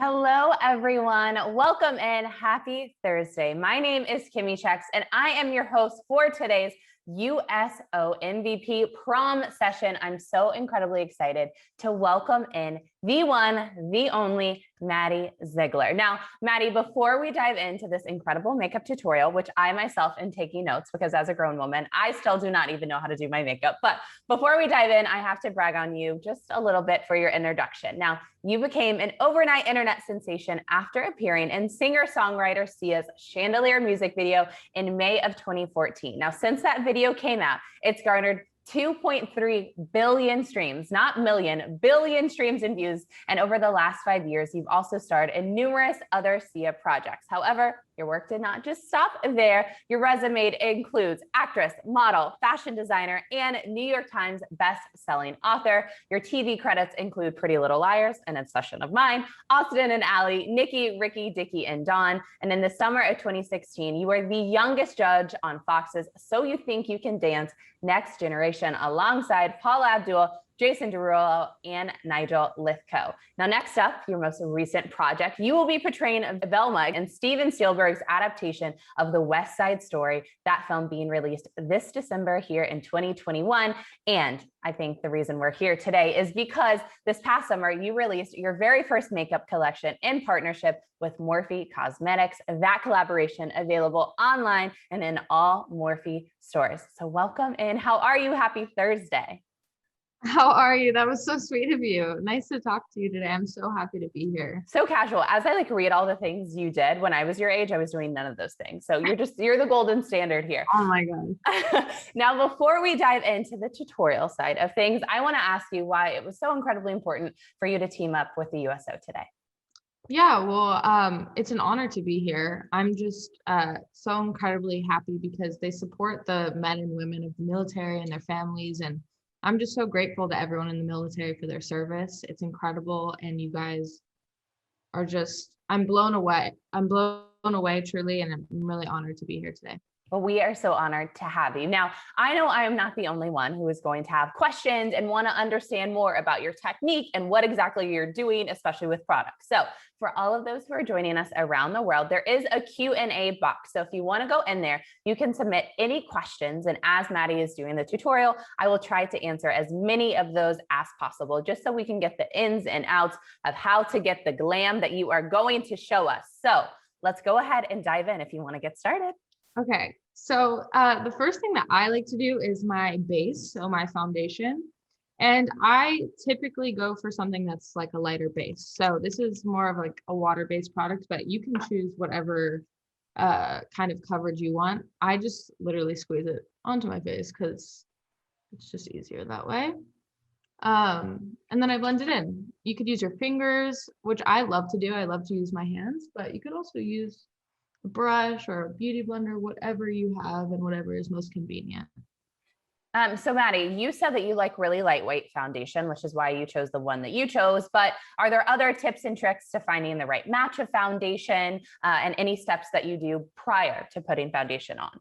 Hello, everyone. Welcome in. Happy Thursday. My name is Kimmy Checks, and I am your host for today's USO MVP prom session. I'm so incredibly excited to welcome in the one, the only Maddie Ziegler. Now, Maddie, before we dive into this incredible makeup tutorial, which I myself am taking notes because as a grown woman, I still do not even know how to do my makeup. But before we dive in, I have to brag on you just a little bit for your introduction. Now, you became an overnight internet sensation after appearing in singer-songwriter Sia's Chandelier music video in May of 2014. Now, since that video came out, it's garnered 2.3 billion streams, not million, billion streams and views. And over the last 5 years, you've also starred in numerous other Sia projects. However, your work did not just stop there. Your resume includes actress, model, fashion designer, and New York Times best-selling author. Your TV credits include Pretty Little Liars, an obsession of mine, Austin and Ally, Nikki, Ricky, Dickie, and Dawn. And in the summer of 2016, you were the youngest judge on Fox's So You Think You Can Dance Next Generation alongside Paula Abdul, Jason Derulo, and Nigel Lithgow. Now, next up, your most recent project, you will be portraying Velma in Steven Spielberg's adaptation of The West Side Story, that film being released this December here in 2021. And I think the reason we're here today is because this past summer, you released your very first makeup collection in partnership with Morphe Cosmetics. That collaboration available online and in all Morphe stores. So welcome in. How are you? Happy Thursday. How are you? That was so sweet of you. Nice to talk to you today. I'm so happy to be here. So casual. As I read all the things you did when I was your age, I was doing none of those things. So you're the golden standard here. Oh my God. Now, before we dive into the tutorial side of things, I want to ask you why it was so incredibly important for you to team up with the USO today. Yeah, well, it's an honor to be here. I'm just so incredibly happy because they support the men and women of the military and their families, and I'm just so grateful to everyone in the military for their service. It's incredible. And you guys are I'm blown away. I'm blown away truly. And I'm really honored to be here today. Well, we are so honored to have you. Now, I know I am not the only one who is going to have questions and want to understand more about your technique and what exactly you're doing, especially with products. So for all of those who are joining us around the world, there is a Q&A box. So if you want to go in there, you can submit any questions. And as Maddie is doing the tutorial, I will try to answer as many of those as possible, just so we can get the ins and outs of how to get the glam that you are going to show us. So let's go ahead and dive in if you want to get started. Okay, so the first thing that I like to do is my base, so my foundation. And I typically go for something that's like a lighter base. So this is more of like a water-based product, but you can choose whatever kind of coverage you want. I just literally squeeze it onto my face because it's just easier that way. And then I blend it in. You could use your fingers, which I love to do. I love to use my hands, but you could also use a brush or a beauty blender, whatever you have and whatever is most convenient. So Maddie, you said that you like really lightweight foundation, which is why you chose the one that you chose, but are there other tips and tricks to finding the right match of foundation and any steps that you do prior to putting foundation on?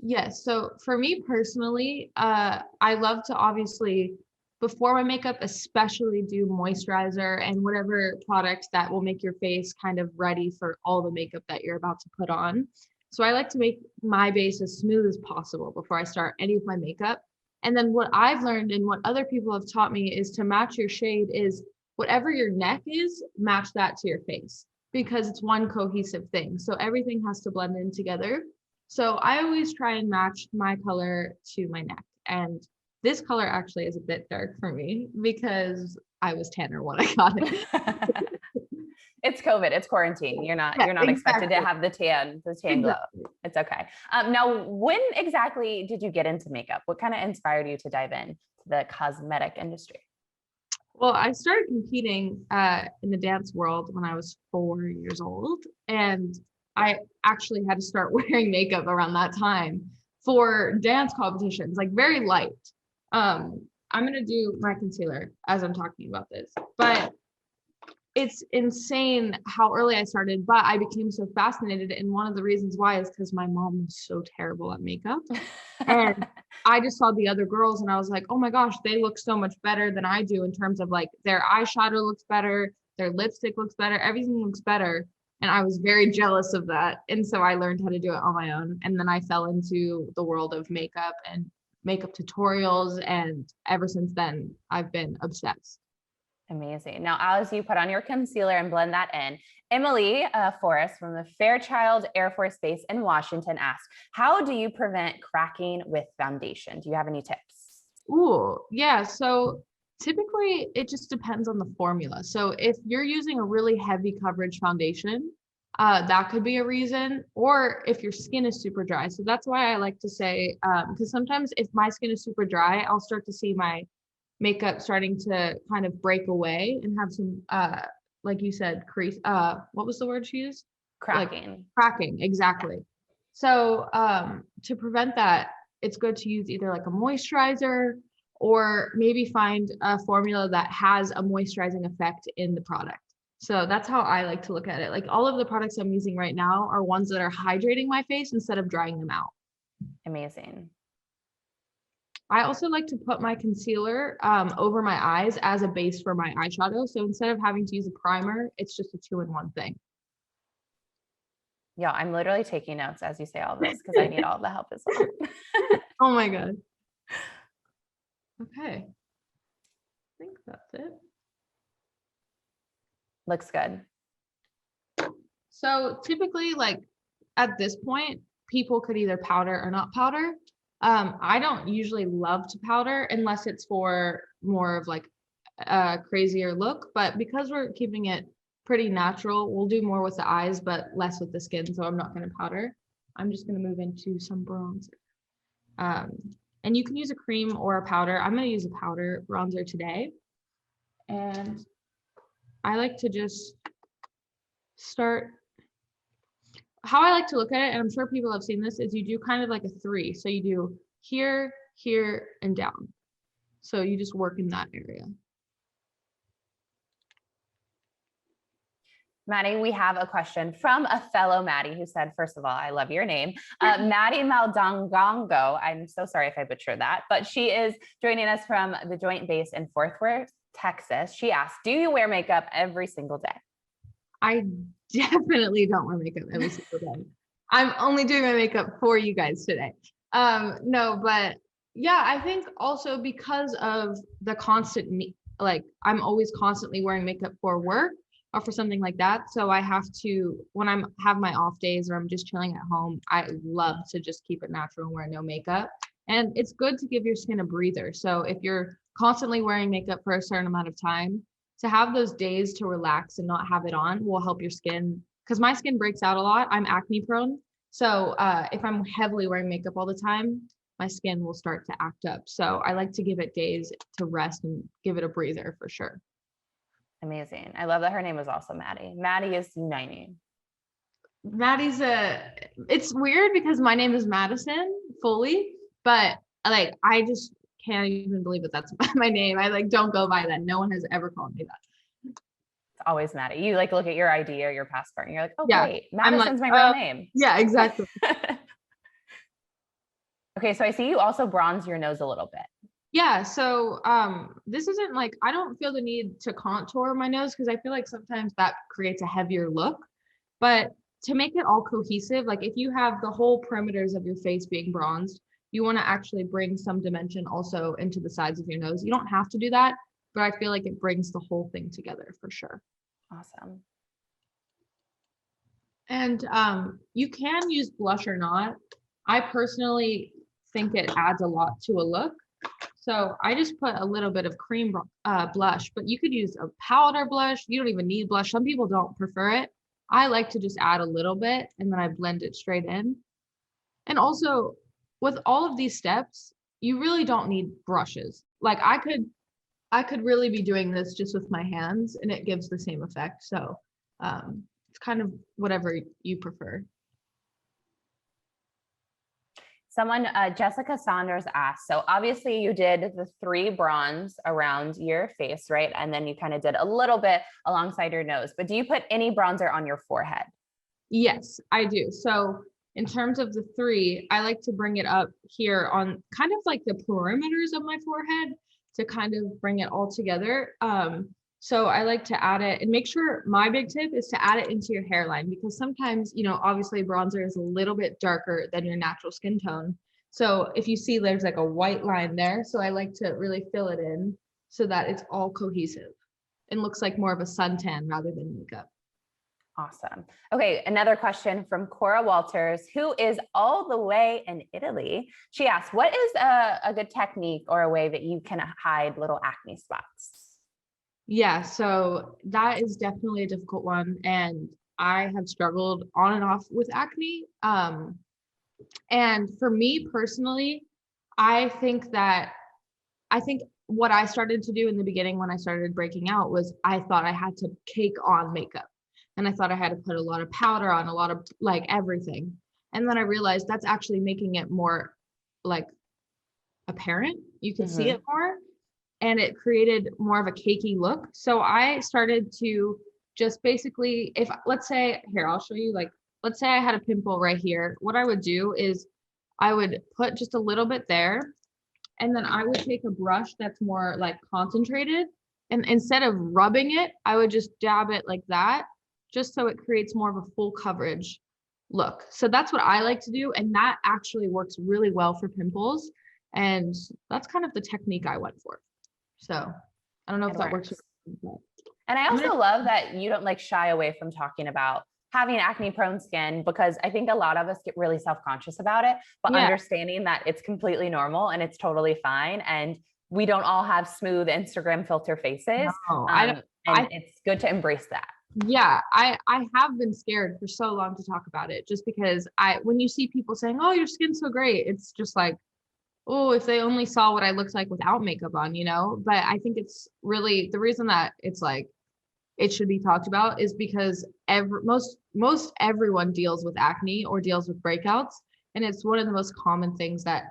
Yes. So for me personally, I love to obviously before my makeup, especially do moisturizer and whatever products that will make your face kind of ready for all the makeup that you're about to put on. So I like to make my base as smooth as possible before I start any of my makeup. And then what I've learned and what other people have taught me is to match your shade is whatever your neck is, match that to your face because it's one cohesive thing. So everything has to blend in together. So I always try and match my color to my neck. And this color actually is a bit dark for me because I was tanner when I got it. It's COVID, it's quarantine. You're not expected to have the tan glow. It's okay. Now, when exactly did you get into makeup? What kind of inspired you to dive in to the cosmetic industry? Well, I started competing in the dance world when I was 4 years old, and I actually had to start wearing makeup around that time for dance competitions, like very light. I'm gonna do my concealer as I'm talking about this, but it's insane how early I started, but I became so fascinated. And one of the reasons why is because my mom was so terrible at makeup. And I just saw the other girls and I was like, oh my gosh, they look so much better than I do in terms of like their eyeshadow looks better. their lipstick looks better, everything looks better. And I was very jealous of that. And so I learned how to do it on my own. And then I fell into the world of makeup and makeup tutorials. And ever since then, I've been obsessed. Amazing. Now, as you put on your concealer and blend that in, Emily Forrest from the Fairchild Air Force Base in Washington asked, how do you prevent cracking with foundation? Do you have any tips? Ooh, yeah. So typically it just depends on the formula. So if you're using a really heavy coverage foundation, that could be a reason, or if your skin is super dry. So that's why I like to say, because sometimes if my skin is super dry, I'll start to see my makeup starting to kind of break away and have some, like you said, crease. What was the word she used? Cracking. Like, cracking, exactly. So to prevent that, it's good to use either like a moisturizer or maybe find a formula that has a moisturizing effect in the product. So that's how I like to look at it. Like all of the products I'm using right now are ones that are hydrating my face instead of drying them out. Amazing. I also like to put my concealer over my eyes as a base for my eyeshadow. So instead of having to use a primer, it's just a 2-in-1 thing. Yeah, I'm literally taking notes as you say all this because I need all the help as well. Oh my God. Okay. I think that's it. Looks good. So typically, like at this point, people could either powder or not powder. I don't usually love to powder unless it's for more of like a crazier look, but because we're keeping it pretty natural, we'll do more with the eyes, but less with the skin. So I'm not going to powder. I'm just going to move into some bronzer. And you can use a cream or a powder. I'm going to use a powder bronzer today. And I like to just start. How I like to look at it, and I'm sure people have seen this, is you do kind of like a 3. So you do here, here, and down. So you just work in that area. Maddie, we have a question from a fellow Maddie who said, first of all, I love your name. Maddie Maldongongo. I'm so sorry if I butchered that, but she is joining us from the Joint Base in Fort Worth, Texas. She asked, do you wear makeup every single day? I definitely don't wear makeup every single day. I'm only doing my makeup for you guys today. No, but yeah, I think also because of the constant, like I'm always constantly wearing makeup for work or for something like that. So I have to, when I'm have my off days or I'm just chilling at home, I love to just keep it natural and wear no makeup. And it's good to give your skin a breather. So if you're constantly wearing makeup for a certain amount of time, to have those days to relax and not have it on will help your skin, because my skin breaks out a lot. I'm acne prone. So if I'm heavily wearing makeup all the time, my skin will start to act up. So I like to give it days to rest and give it a breather for sure. Amazing. I love that her name is also Maddie. Maddie is uniting. Maddie's it's weird because my name is Madison fully, but like I just can't even believe that that's my name. I like don't go by that. No one has ever called me that. It's always Maddie. You like look at your ID or your passport and you're like, oh, yeah, great. Madison's like, my real name. Yeah, exactly. Okay, so I see you also bronze your nose a little bit. Yeah, so this isn't like, I don't feel the need to contour my nose because I feel like sometimes that creates a heavier look. But to make it all cohesive, like if you have the whole perimeters of your face being bronzed, you want to actually bring some dimension also into the sides of your nose. You don't have to do that, but I feel like it brings the whole thing together for sure. Awesome. And you can use blush or not. I personally think it adds a lot to a look. So I just put a little bit of cream blush, but you could use a powder blush. You don't even need blush. Some people don't prefer it. I like to just add a little bit and then I blend it straight in. And also with all of these steps, you really don't need brushes. Like I could really be doing this just with my hands and it gives the same effect. So it's kind of whatever you prefer. Someone, Jessica Saunders asked, so obviously you did the 3 bronze around your face, right? And then you kind of did a little bit alongside your nose, but do you put any bronzer on your forehead? Yes, I do. So in terms of the 3, I like to bring it up here on kind of like the perimeters of my forehead to kind of bring it all together. So I like to add it, and make sure, my big tip is to add it into your hairline, because sometimes, obviously bronzer is a little bit darker than your natural skin tone. So if you see there's like a white line there, so I like to really fill it in so that it's all cohesive and looks like more of a suntan rather than makeup. Awesome. Okay, another question from Cora Walters, who is all the way in Italy. She asks, what is a good technique or a way that you can hide little acne spots? Yeah, so that is definitely a difficult one. And I have struggled on and off with acne. And for me personally, I think what I started to do in the beginning when I started breaking out was I thought I had to cake on makeup. And I thought I had to put a lot of powder on, a lot of like everything. And then I realized that's actually making it more like apparent. You can see it more. And it created more of a cakey look. So I started to just basically, if let's say, here, I'll show you, like, let's say I had a pimple right here. What I would do is I would put just a little bit there, and then I would take a brush that's more like concentrated. And instead of rubbing it, I would just dab it like that, just so it creates more of a full coverage look. So that's what I like to do. And that actually works really well for pimples. And that's kind of the technique I went for. So I don't know if that works. And I also love that you don't like shy away from talking about having acne prone skin, because I think a lot of us get really self-conscious about it, but understanding that it's completely normal and it's totally fine. And we don't all have smooth Instagram filter faces. No, it's good to embrace that. Yeah, I have been scared for so long to talk about it, just because when you see people saying, oh, your skin's so great, it's just like, oh, if they only saw what I looked like without makeup on, But I think it's really the reason that it's like it should be talked about is because most everyone deals with acne or deals with breakouts, and it's one of the most common things that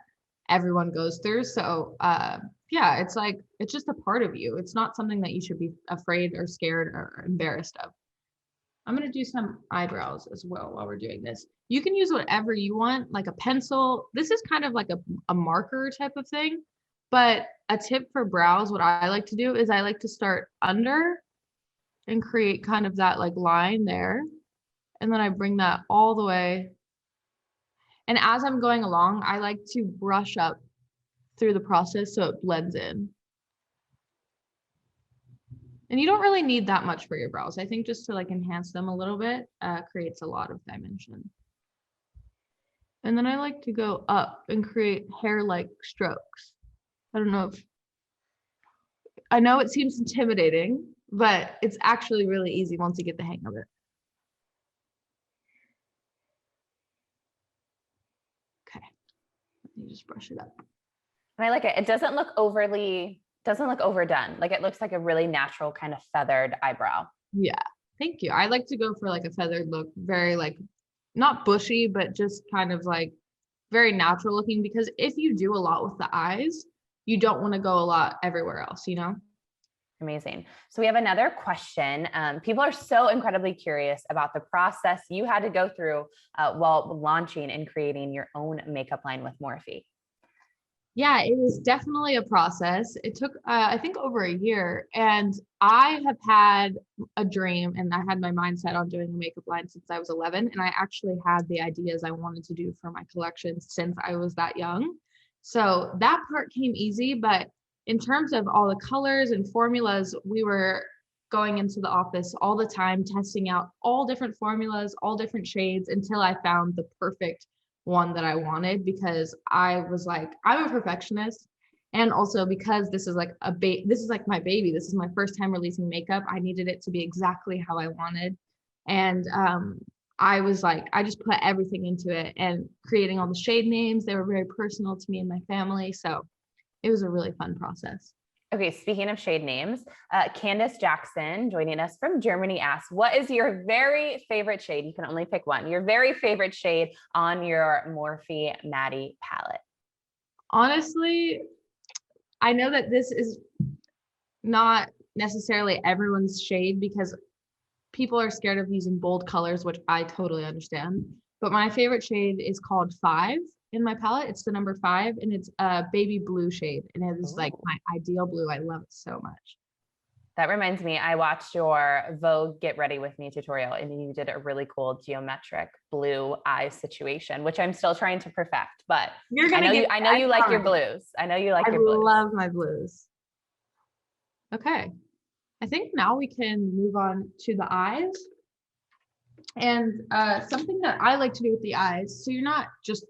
everyone goes through. So yeah, it's like it's just a part of you. It's not something that you should be afraid or scared or embarrassed of. I'm going to do some eyebrows as well while we're doing this. You can use whatever you want, like a pencil. This is kind of like a marker type of thing. But a tip for brows, what I like to do is I like to start under and create kind of that like line there. And then I bring that all the way. And as I'm going along, I like to brush up through the process so it blends in. And you don't really need that much for your brows. I think just to like enhance them a little bit creates a lot of dimension. And then I like to go up and create hair-like strokes. I don't know I know it seems intimidating, but it's actually really easy once you get the hang of it. Okay, let me just brush it up. And I like it. It doesn't look overdone. Like it looks like a really natural kind of feathered eyebrow. Yeah, thank you. I like to go for like a feathered look, very like not bushy, but just kind of like very natural looking, because if you do a lot with the eyes, you don't want to go a lot everywhere else, Amazing. So we have another question. People are so incredibly curious about the process you had to go through while launching and creating your own makeup line with Morphe. Yeah, it was definitely a process. It took, I think, over a year. And I have had a dream, and I had my mindset on doing a makeup line since I was 11. And I actually had the ideas I wanted to do for my collection since I was that young. So that part came easy. But in terms of all the colors and formulas, we were going into the office all the time, testing out all different formulas, all different shades, until I found the perfect one that I wanted, because I was like, I'm a perfectionist. And also because this is like this is like my baby. This is my first time releasing makeup. I needed it to be exactly how I wanted. And I was like, I just put everything into it, and creating all the shade names. They were very personal to me and my family. So it was a really fun process. Okay, speaking of shade names, Candace Jackson, joining us from Germany, asks, what is your very favorite shade? You can only pick one. Your very favorite shade on your Morphe Maddie palette? Honestly, I know that this is not necessarily everyone's shade, because people are scared of using bold colors, which I totally understand. But my favorite shade is called 5 in my palette. It's the number 5, and it's a baby blue shade, and it is like my ideal blue. I love it so much. That reminds me, I watched your Vogue Get Ready With Me tutorial, and you did a really cool geometric blue eye situation, which I'm still trying to perfect, but I know you like your blues. I know you like your blues. I love my blues. Okay. I think now we can move on to the eyes. And something that I like to do with the eyes, so you're not just,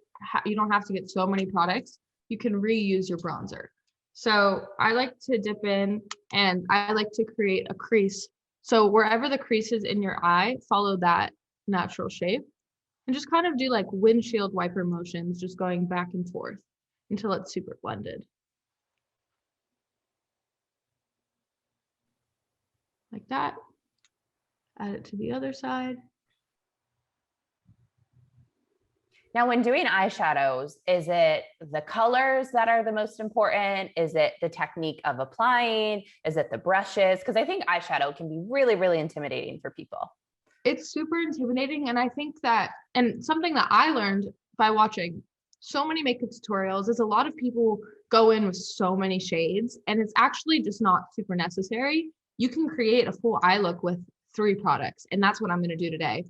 you don't have to get so many products. You can reuse your bronzer. So I like to dip in and I like to create a crease. So wherever the crease is in your eye, follow that natural shape and just kind of do like windshield wiper motions, just going back and forth until it's super blended. Like that. Add it to the other side. Now, when doing eyeshadows, is it the colors that are the most important? Is it the technique of applying? Is it the brushes? Because I think eyeshadow can be really, really intimidating for people. It's super intimidating. And I think that, and something that I learned by watching so many makeup tutorials is a lot of people go in with so many shades, and it's actually just not super necessary. You can create a full eye look with 3 products. And that's what I'm going to do today.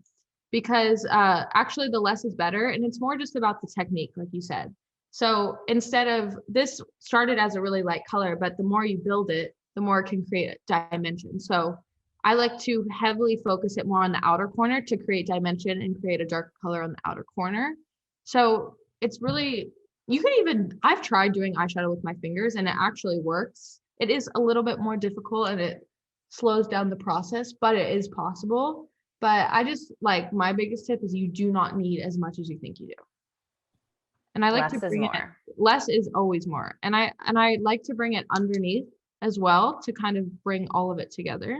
Because actually the less is better, and it's more just about the technique, like you said. So instead of, this started as a really light color, but the more you build it, the more it can create dimension. So I like to heavily focus it more on the outer corner to create dimension and create a dark color on the outer corner. So it's really, you can even, I've tried doing eyeshadow with my fingers and it actually works. It is a little bit more difficult and it slows down the process, but it is possible. But I just like, my biggest tip is you do not need as much as you think you do. And I like to bring it, less is always more. And I like to bring it underneath as well to kind of bring all of it together.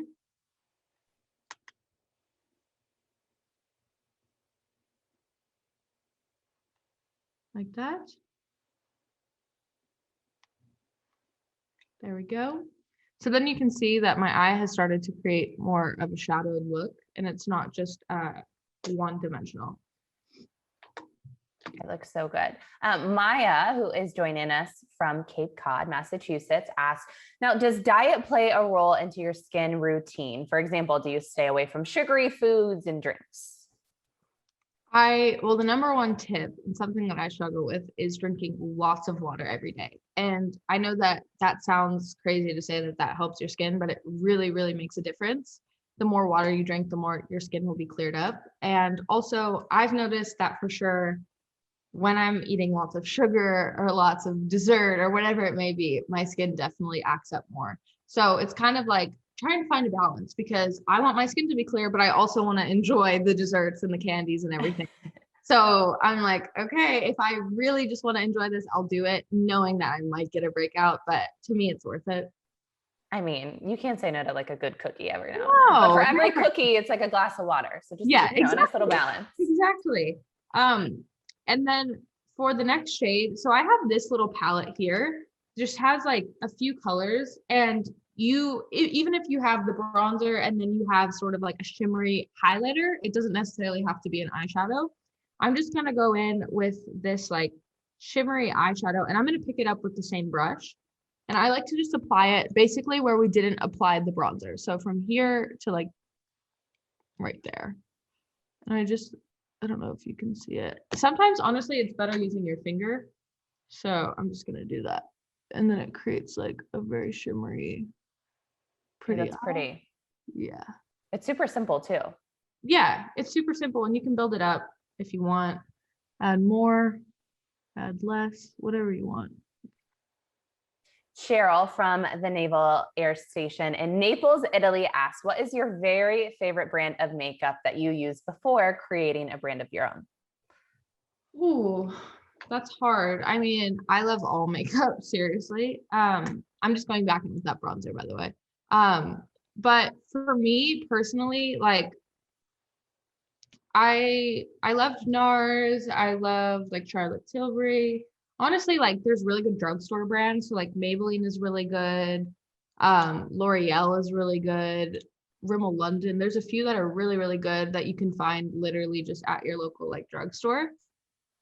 Like that. There we go. So then you can see that my eye has started to create more of a shadowed look, and it's not just one-dimensional. It looks so good. Maya, who is joining us from Cape Cod, Massachusetts, asks, now, does diet play a role into your skin routine? For example, do you stay away from sugary foods and drinks? Well, the number one tip and something that I struggle with is drinking lots of water every day. And I know that that sounds crazy to say that that helps your skin, but it really, really makes a difference. The more water you drink, the more your skin will be cleared up. And also, I've noticed that for sure, when I'm eating lots of sugar or lots of dessert or whatever it may be, my skin definitely acts up more. So it's kind of like trying to find a balance, because I want my skin to be clear, but I also want to enjoy the desserts and the candies and everything. So I'm like, okay, if I really just want to enjoy this, I'll do it, knowing that I might get a breakout, but to me, it's worth it. I mean, you can't say no to like a good cookie every now and then. But for every cookie, it's like a glass of water. So just, exactly. a nice little balance. Exactly. And then for the next shade, so I have this little palette here, just has like a few colors, and even if you have the bronzer and then you have sort of like a shimmery highlighter, it doesn't necessarily have to be an eyeshadow. I'm just going to go in with this like shimmery eyeshadow, and I'm going to pick it up with the same brush. And I like to just apply it basically where we didn't apply the bronzer. So from here to like right there. And I don't know if you can see it. Sometimes, honestly, it's better using your finger. So I'm just going to do that. And then it creates like a very shimmery, pretty. That's pretty. Yeah. It's super simple too. Yeah, it's super simple, and you can build it up if you want. Add more, add less, whatever you want. Cheryl from the Naval Air Station in Naples, Italy asks, what is your very favorite brand of makeup that you use before creating a brand of your own? Ooh, that's hard. I mean, I love all makeup, seriously. I'm just going back in with that bronzer, by the way. But for me personally, like I loved NARS. I loved like Charlotte Tilbury. Honestly, like there's really good drugstore brands. So like Maybelline is really good. L'Oreal is really good. Rimmel London. There's a few that are really, really good that you can find literally just at your local like drugstore.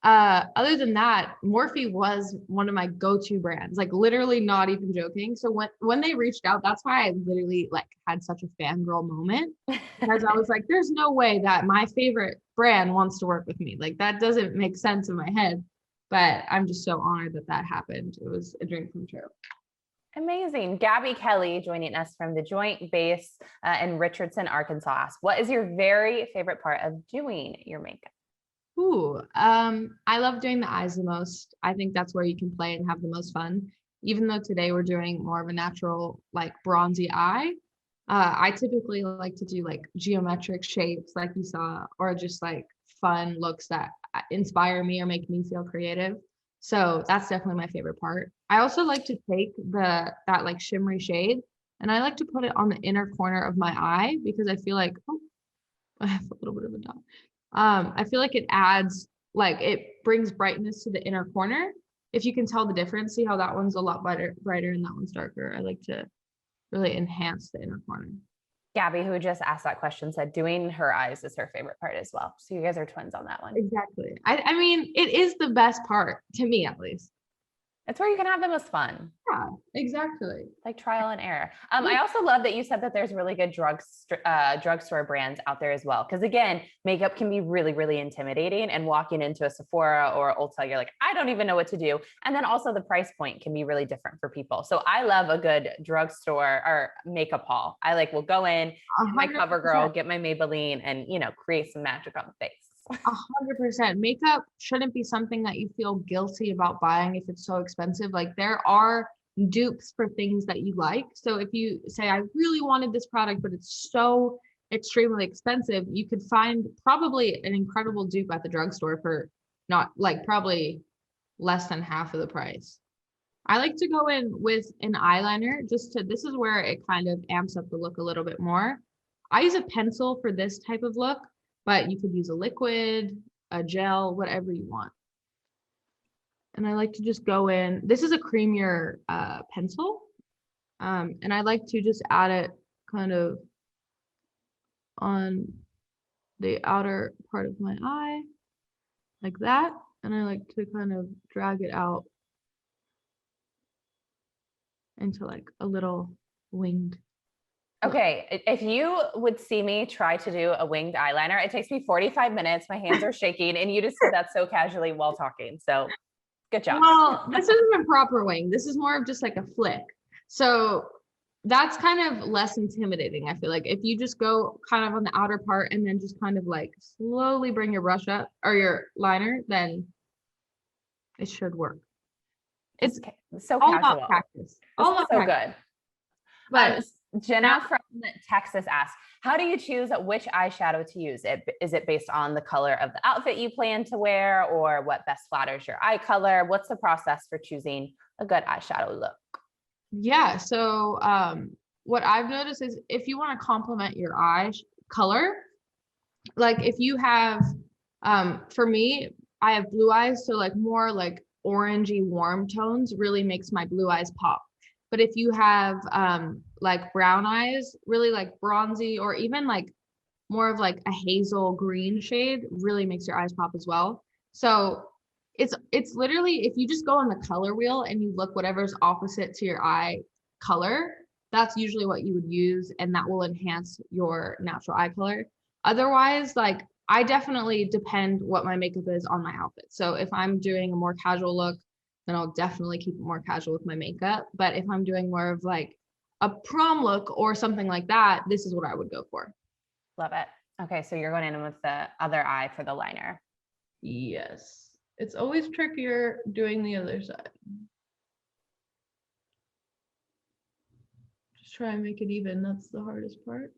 Other than that, Morphe was one of my go-to brands, like literally not even joking. So when they reached out, that's why I literally like had such a fangirl moment, because I was like, there's no way that my favorite brand wants to work with me. Like that doesn't make sense in my head, but I'm just so honored that that happened. It was a dream come true. Amazing. Gabby Kelly joining us from the Joint Base in Richardson, Arkansas asks, what is your very favorite part of doing your makeup? I love doing the eyes the most. I think that's where you can play and have the most fun. Even though today we're doing more of a natural, like bronzy eye, I typically like to do like geometric shapes, like you saw, or just like fun looks that inspire me or make me feel creative. So that's definitely my favorite part. I also like to take that like shimmery shade and I like to put it on the inner corner of my eye because I feel like, oh, I have a little bit of a dot. I feel like it adds, like it brings brightness to the inner corner. If you can tell the difference, see how that one's a lot brighter and that one's darker. I like to really enhance the inner corner. Gabby, who just asked that question, said doing her eyes is her favorite part as well. So you guys are twins on that one. Exactly. I mean, it is the best part to me, at least. It's where you can have the most fun. Yeah, exactly. Like trial and error. I also love that you said that there's really good drugstore brands out there as well. Because again, makeup can be really, really intimidating. And walking into a Sephora or Ulta, you're like, I don't even know what to do. And then also the price point can be really different for people. So I love a good drugstore or makeup haul. I like will go in, get my CoverGirl, get my Maybelline, and create some magic on the face. 100%. Makeup shouldn't be something that you feel guilty about buying if it's so expensive. Like there are dupes for things that you like. So if you say, I really wanted this product, but it's so extremely expensive, you could find probably an incredible dupe at the drugstore for not like probably less than half of the price. I like to go in with an eyeliner this is where it kind of amps up the look a little bit more. I use a pencil for this type of look, but you could use a liquid, a gel, whatever you want. And I like to just go in. This is a creamier pencil. And I like to just add it kind of on the outer part of my eye, like that. And I like to kind of drag it out into like a little winged. Okay, if you would see me try to do a winged eyeliner, it takes me 45 minutes. My hands are shaking, and you just said that so casually while talking. So good job. Well, this isn't a proper wing. This is more of just like a flick. So that's kind of less intimidating. I feel like if you just go kind of on the outer part and then just kind of like slowly bring your brush up or your liner, then it should work. It's so all casual. about practice. All about so good. But Jenna from Texas asks, how do you choose which eyeshadow to use? Is it based on the color of the outfit you plan to wear or what best flatters your eye color? What's the process for choosing a good eyeshadow look? Yeah, so what I've noticed is if you want to complement your eye color, like if you have, for me, I have blue eyes, so like more like orangey warm tones really makes my blue eyes pop. But if you have like brown eyes, really like bronzy or even like more of like a hazel green shade really makes your eyes pop as well. So it's literally, if you just go on the color wheel and you look whatever's opposite to your eye color, that's usually what you would use, and that will enhance your natural eye color. Otherwise, like I definitely depend what my makeup is on my outfit. So if I'm doing a more casual look, then I'll definitely keep it more casual with my makeup. But if I'm doing more of like a prom look or something like that, this is what I would go for. Love it. Okay, so you're going in with the other eye for the liner. Yes. It's always trickier doing the other side. Just try and make it even. That's the hardest part.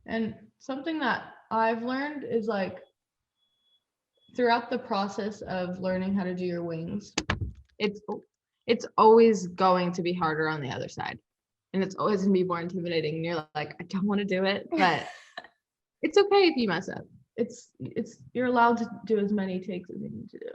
And something that I've learned is like throughout the process of learning how to do your wings, it's always going to be harder on the other side. And it's always gonna be more intimidating. And you're like, I don't want to do it, but it's okay if you mess up. It's you're allowed to do as many takes as you need to do.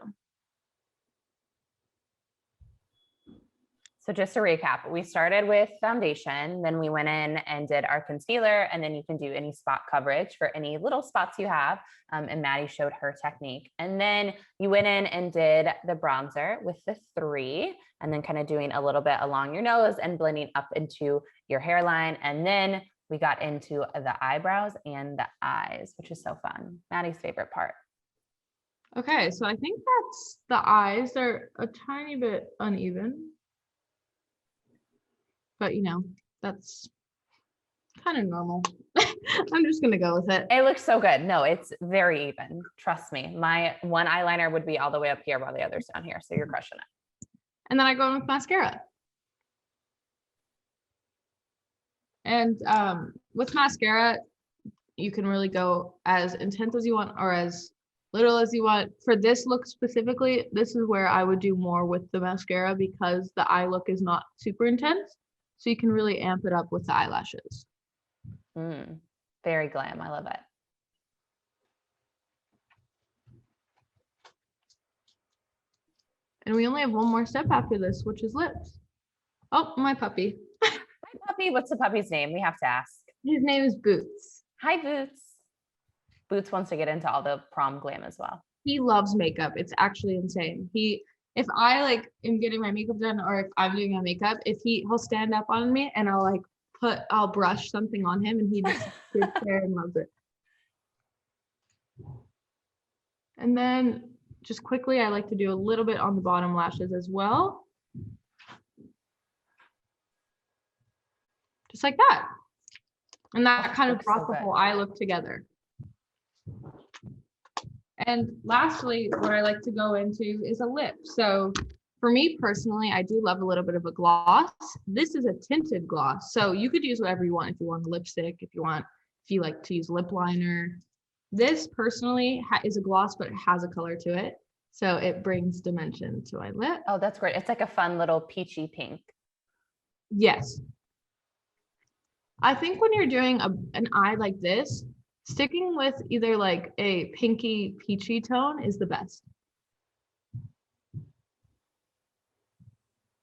So just to recap, we started with foundation, then we went in and did our concealer, and then you can do any spot coverage for any little spots you have. And Maddie showed her technique. And then you went in and did the bronzer with the 3, and then kind of doing a little bit along your nose and blending up into your hairline. And then we got into the eyebrows and the eyes, which is so fun. Maddie's favorite part. Okay, so I think that's the eyes. They're a tiny bit uneven. But you know, that's kind of normal. I'm just gonna go with it. It looks so good. No, it's very even. Trust me. My one eyeliner would be all the way up here while the other's down here. So you're crushing it. And then I go in with mascara. And with mascara, you can really go as intense as you want or as little as you want. For this look specifically, this is where I would do more with the mascara because the eye look is not super intense. So you can really amp it up with the eyelashes. Very glam. I love it. And we only have one more step after this, which is lips. Oh, my puppy. Hi, puppy. What's the puppy's name? We have to ask. His name is Boots. Hi, Boots. Boots wants to get into all the prom glam as well. He loves makeup. It's actually insane. If I like am getting my makeup done or if I'm doing my makeup, he'll stand up on me and I'll brush something on him and he just sits there and loves it. And then just quickly, I like to do a little bit on the bottom lashes as well. Just like that. And that kind of brought the whole eye look together. And lastly, what I like to go into is a lip. So for me personally, I do love a little bit of a gloss. This is a tinted gloss. So you could use whatever you want. If you want a lipstick, if you like to use lip liner. This personally is a gloss, but it has a color to it. So it brings dimension to my lip. Oh, that's great. It's like a fun little peachy pink. Yes. I think when you're doing an eye like this, sticking with either like a pinky peachy tone is the best.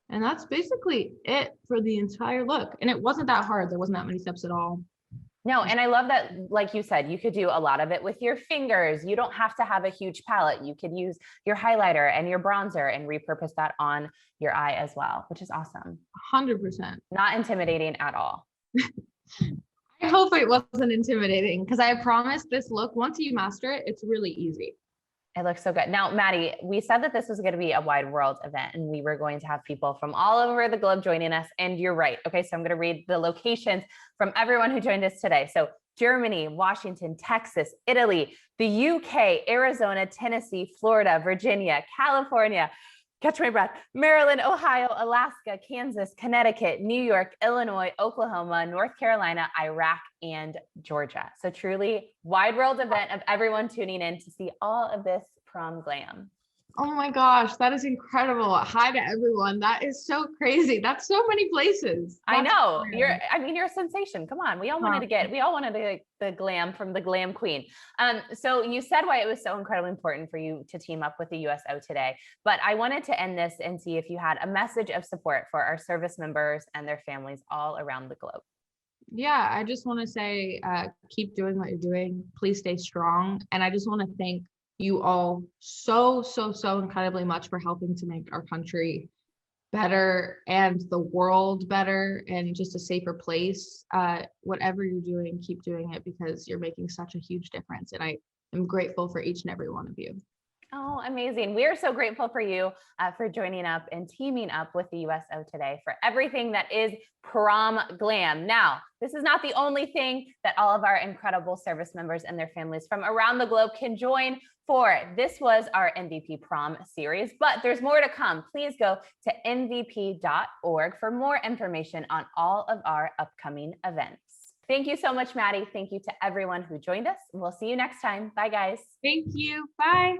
And that's basically it for the entire look. And it wasn't that hard. There wasn't that many steps at all. No, and I love that, like you said, you could do a lot of it with your fingers. You don't have to have a huge palette. You could use your highlighter and your bronzer and repurpose that on your eye as well, which is awesome. 100%. Not intimidating at all. I hope it wasn't intimidating because I promise this look, once you master it, it's really easy. It looks so good. Now, Maddie, we said that this was going to be a wide world event and we were going to have people from all over the globe joining us. And you're right. Okay, so I'm going to read the locations from everyone who joined us today. So Germany, Washington, Texas, Italy, the UK, Arizona, Tennessee, Florida, Virginia, California, catch my breath, Maryland, Ohio, Alaska, Kansas, Connecticut, New York, Illinois, Oklahoma, North Carolina, Iraq, and Georgia. So truly wide world event of everyone tuning in to see all of this prom glam. Oh my gosh, that is incredible. Hi to everyone. That is so crazy. That's so many places. I know. You're a sensation. Come on. We all wanted to get the glam from the glam queen. So you said why it was so incredibly important for you to team up with the USO today, but I wanted to end this and see if you had a message of support for our service members and their families all around the globe. Yeah, I just want to say, keep doing what you're doing. Please stay strong. And I just want to thank you all so incredibly much for helping to make our country better and the world better and just a safer place. Whatever you're doing, keep doing it because you're making such a huge difference. And I am grateful for each and every one of you. Oh, amazing. We are so grateful for you for joining up and teaming up with the USO today for everything that is prom glam. Now, this is not the only thing that all of our incredible service members and their families from around the globe can join for. This was our MVP prom series, but there's more to come. Please go to nvp.org for more information on all of our upcoming events. Thank you so much, Maddie. Thank you to everyone who joined us. We'll see you next time. Bye, guys. Thank you. Bye.